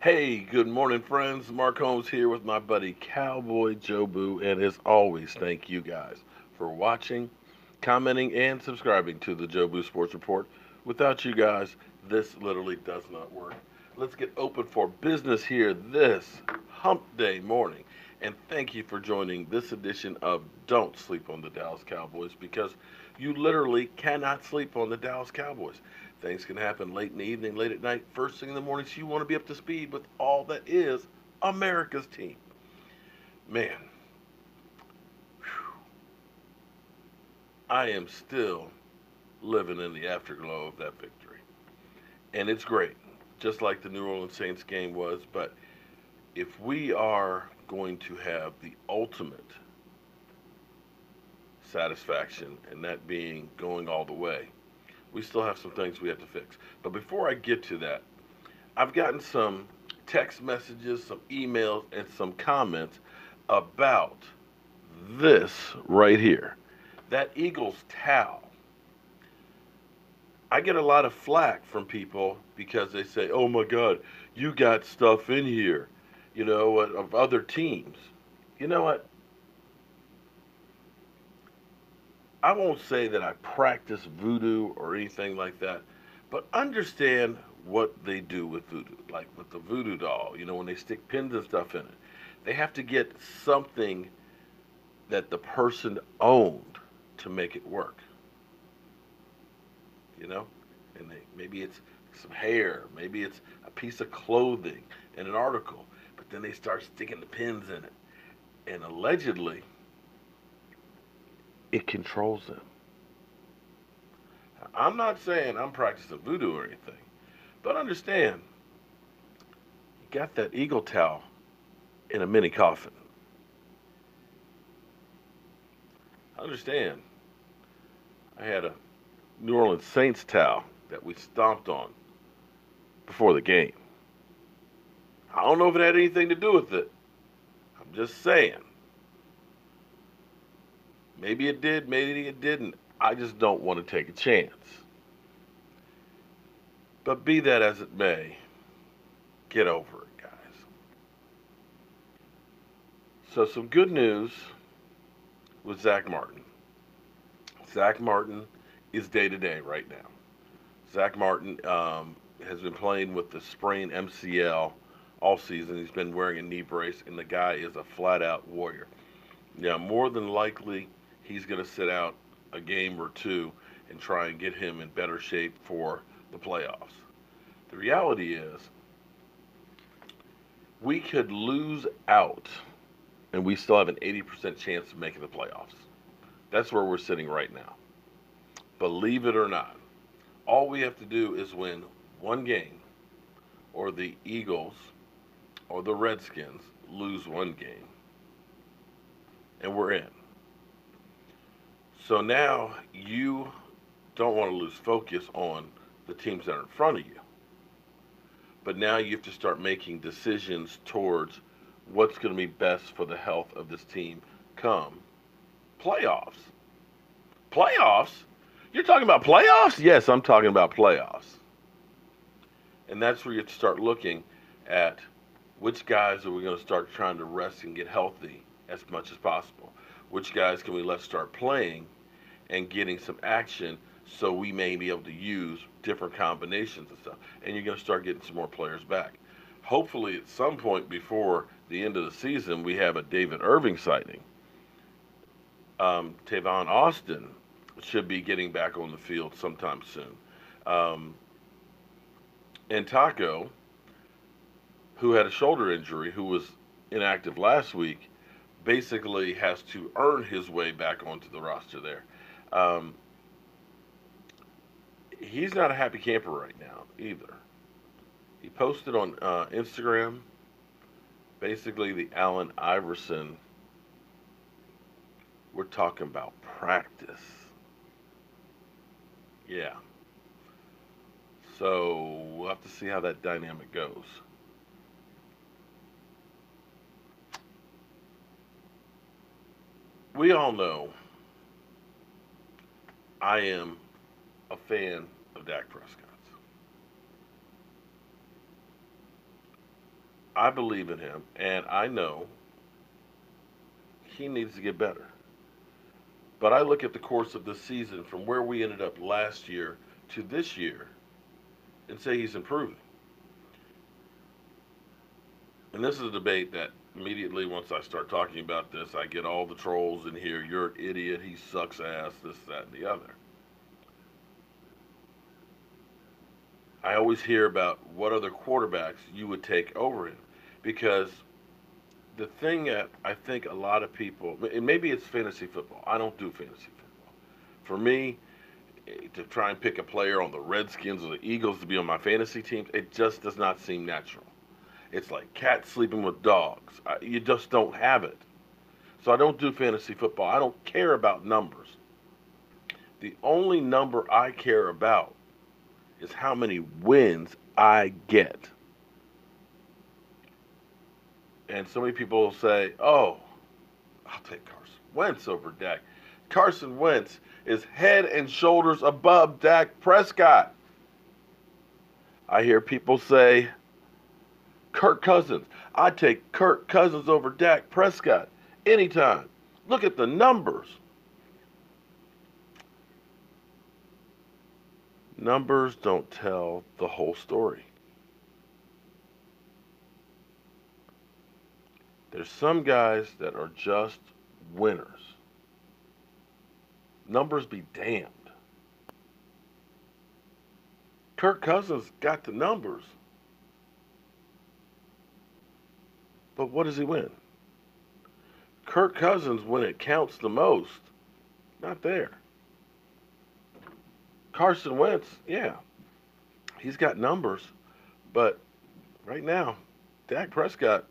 Hey, good morning, friends. Mark Holmes here with my buddy Cowboy Joe Boo, and as always, thank you guys for watching, commenting, and subscribing to the Joe Boo Sports Report. Without you guys, this literally does not work. Let's get open for business here this hump day morning, and thank you for joining this edition of Don't Sleep on the Dallas Cowboys because you literally cannot sleep on the Dallas Cowboys. Things can happen late in the evening, late at night, first thing in the morning, so you want to be up to speed with all that is America's team. Man, I am still living in the afterglow of that victory. And it's great, just like the New Orleans Saints game was. But if we are going to have the ultimate satisfaction, and that being going all the way, we still have some things we have to fix. But before I get to that, I've gotten some text messages, some emails, and some comments about this right here. That Eagles towel. I get a lot of flack from people because they say, oh my God, you got stuff in here, of other teams. You know what? I won't say that I practice voodoo or anything like that, but understand what they do with voodoo. Like with the voodoo doll, when they stick pins and stuff in it, they have to get something that the person owned to make it work, you know? And maybe it's some hair, maybe it's a piece of clothing in an article, but then they start sticking the pins in it. And allegedly, it controls them. I'm not saying I'm practicing voodoo or anything, but understand, you got that eagle towel in a mini coffin. Understand, I had a New Orleans Saints towel that we stomped on before the game. I don't know if it had anything to do with it. I'm just saying. Maybe it did, maybe it didn't. I just don't want to take a chance. But be that as it may, get over it, guys. So, some good news with Zach Martin. Zach Martin is day to day right now. Zach Martin has been playing with the sprained MCL all season. He's been wearing a knee brace, and the guy is a flat out warrior. Now, more than likely, he's going to sit out a game or two and try and get him in better shape for the playoffs. The reality is, we could lose out and we still have an 80% chance of making the playoffs. That's where we're sitting right now. Believe it or not, all we have to do is win one game, or the Eagles or the Redskins lose one game, and we're in. So now you don't want to lose focus on the teams that are in front of you. But now you have to start making decisions towards what's going to be best for the health of this team come playoffs. Playoffs? You're talking about playoffs? Yes, I'm talking about playoffs. And that's where you have to start looking at which guys are we going to start trying to rest and get healthy as much as possible. Which guys can we let start playing and getting some action so we may be able to use different combinations and stuff. And you're going to start getting some more players back. Hopefully, at some point before the end of the season, we have a David Irving sighting. Tavon Austin should be getting back on the field sometime soon. Um, and Taco, who had a shoulder injury, who was inactive last week, basically has to earn his way back onto the roster there. Um, he's not a happy camper right now either. He posted on Instagram basically the Allen Iverson. We're talking about practice. Yeah. So we'll have to see how that dynamic goes. We all know I am a fan of Dak Prescott. I believe in him, and I know he needs to get better. But I look at the course of this season from where we ended up last year to this year and say he's improving. And this is a debate that immediately once I start talking about this, I get all the trolls in here. You're an idiot. He sucks ass, this, that, and the other. I always hear about what other quarterbacks you would take over him. Because the thing that I think a lot of people, and maybe it's fantasy football. I don't do fantasy football. For me, to try and pick a player on the Redskins or the Eagles to be on my fantasy team, it just does not seem natural. It's like cats sleeping with dogs. You just don't have it. So I don't do fantasy football. I don't care about numbers. The only number I care about is how many wins I get. And so many people will say, oh, I'll take Carson Wentz over Dak. Carson Wentz is head and shoulders above Dak Prescott. I hear people say, Kirk Cousins. I'd take Kirk Cousins over Dak Prescott anytime. Look at the numbers. Numbers don't tell the whole story. There's some guys that are just winners. Numbers be damned. Kirk Cousins got the numbers. But what does he win? Kirk Cousins, when it counts the most, not there. Carson Wentz, yeah, he's got numbers, but right now, Dak Prescott,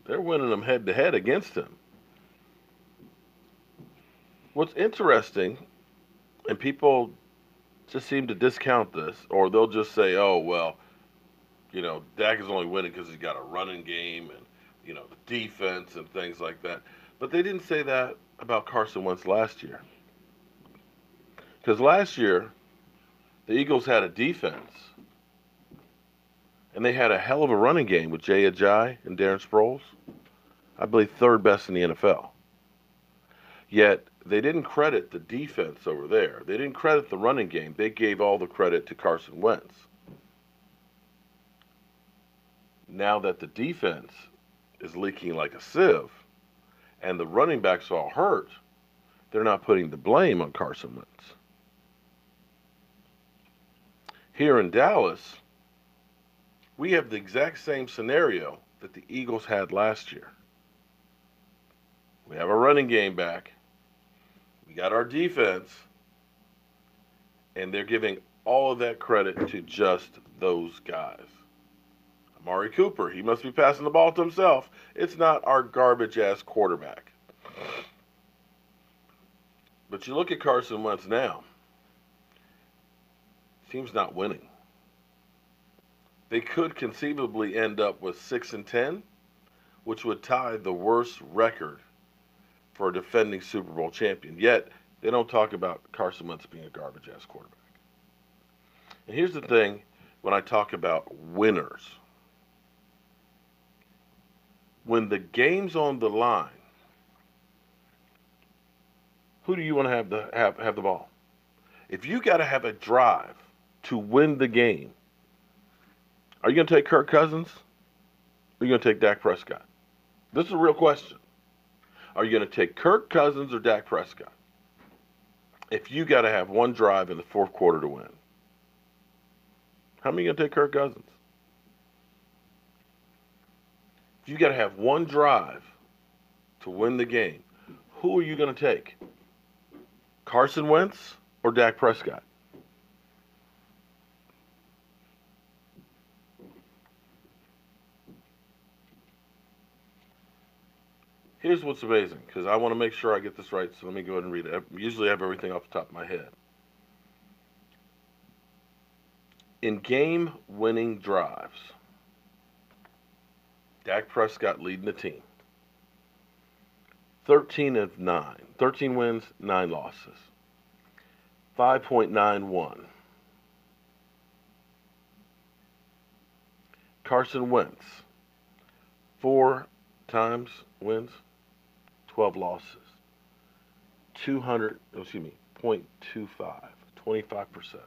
they're winning them head-to-head against him. What's interesting, and people just seem to discount this, or they'll just say, oh, well, you know, Dak is only winning because he's got a running game and, you know, the defense and things like that. But they didn't say that about Carson Wentz last year. Because last year, the Eagles had a defense, and they had a hell of a running game with Jay Ajayi and Darren Sproles. I believe third best in the NFL. Yet, they didn't credit the defense over there. They didn't credit the running game. They gave all the credit to Carson Wentz. Now that the defense is leaking like a sieve, and the running backs are all hurt, they're not putting the blame on Carson Wentz. Here in Dallas, we have the exact same scenario that the Eagles had last year. We have our running game back. We got our defense. And they're giving all of that credit to just those guys. Amari Cooper, he must be passing the ball to himself. It's not our garbage-ass quarterback. But you look at Carson Wentz now. Team's not winning. They could conceivably end up with 6-10, which would tie the worst record for a defending Super Bowl champion. Yet, they don't talk about Carson Wentz being a garbage-ass quarterback. And here's the thing when I talk about winners. When the game's on the line, who do you want to have the ball? If you got to have a drive to win the game, are you going to take Kirk Cousins or are you going to take Dak Prescott? This is a real question. Are you going to take Kirk Cousins or Dak Prescott if you got to have one drive in the fourth quarter to win? How many are you going to take Kirk Cousins? If you got to have one drive to win the game, who are you going to take? Carson Wentz or Dak Prescott? Here's what's amazing, because I want to make sure I get this right, so let me go ahead and read it. I usually have everything off the top of my head. In game-winning drives, Dak Prescott leading the team. 13 of 9. 13 wins, 9 losses. 5.91. Carson Wentz, 4 times wins, 12 losses, 0.25, 25%. Does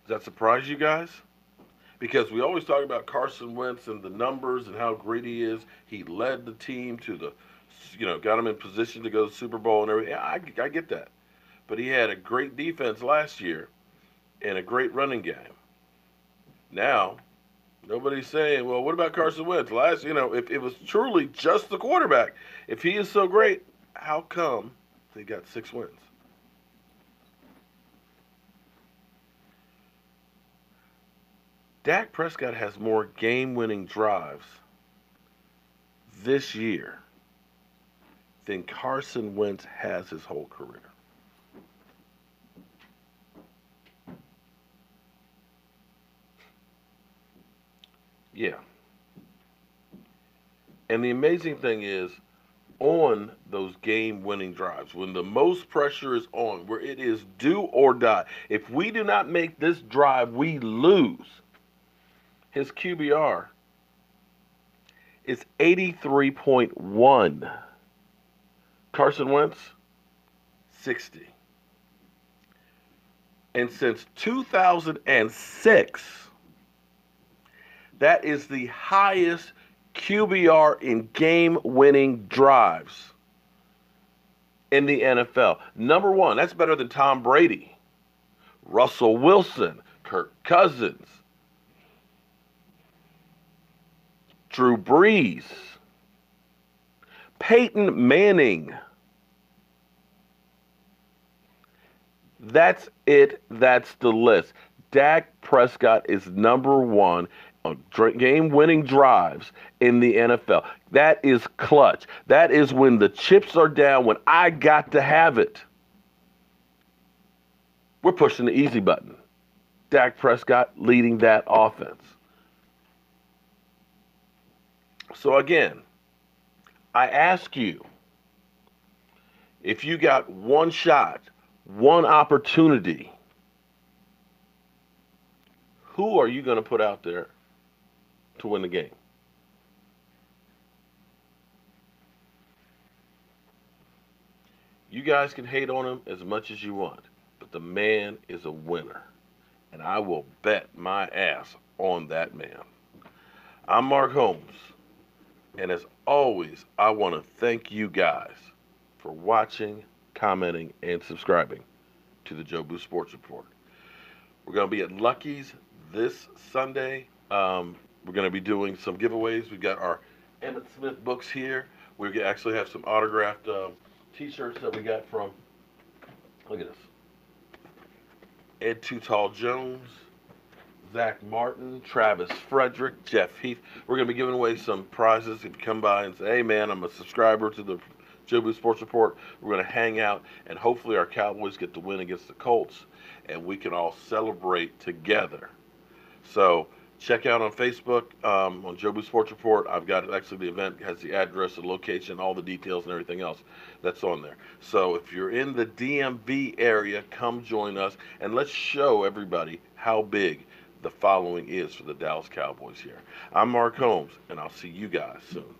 that surprise you guys? Because we always talk about Carson Wentz and the numbers and how great he is. He led the team to got him in position to go to the Super Bowl and everything. Yeah, I get that. But he had a great defense last year and a great running game. Now, nobody's saying, well, what about Carson Wentz? If it was truly just the quarterback, if he is so great, how come they got 6 wins? Dak Prescott has more game-winning drives this year than Carson Wentz has his whole career. Yeah. And the amazing thing is, on those game-winning drives, when the most pressure is on, where it is do or die, if we do not make this drive, we lose. His QBR is 83.1. Carson Wentz, 60. And since 2006, that is the highest QBR in game-winning drives in the NFL. Number 1, that's better than Tom Brady, Russell Wilson, Kirk Cousins, Drew Brees, Peyton Manning. That's it. That's the list. Dak Prescott is number 1 on game-winning drives in the NFL. That is clutch. That is when the chips are down, when I got to have it. We're pushing the easy button. Dak Prescott leading that offense. So again, I ask you, if you got one shot, one opportunity, who are you going to put out there to win the game? You guys can hate on him as much as you want, but the man is a winner, and I will bet my ass on that man. I'm Mark Holmes. And as always, I want to thank you guys for watching, commenting, and subscribing to the Joe Boo Sports Report. We're going to be at Lucky's this Sunday. We're going to be doing some giveaways. We've got our Emmett Smith books here. We actually have some autographed T-shirts that we got from, look at this, Ed Too Tall Jones, Zach Martin, Travis Frederick, Jeff Heath. We're going to be giving away some prizes. If you come by and say, hey, man, I'm a subscriber to the Joe Boo Sports Report, we're going to hang out, and hopefully our Cowboys get the win against the Colts, and we can all celebrate together. So check out on Facebook, on Joe Boo Sports Report. I've got actually the event has the address, the location, all the details, and everything else that's on there. So if you're in the DMV area, come join us, and let's show everybody how big the following is for the Dallas Cowboys here. I'm Mark Holmes, and I'll see you guys soon.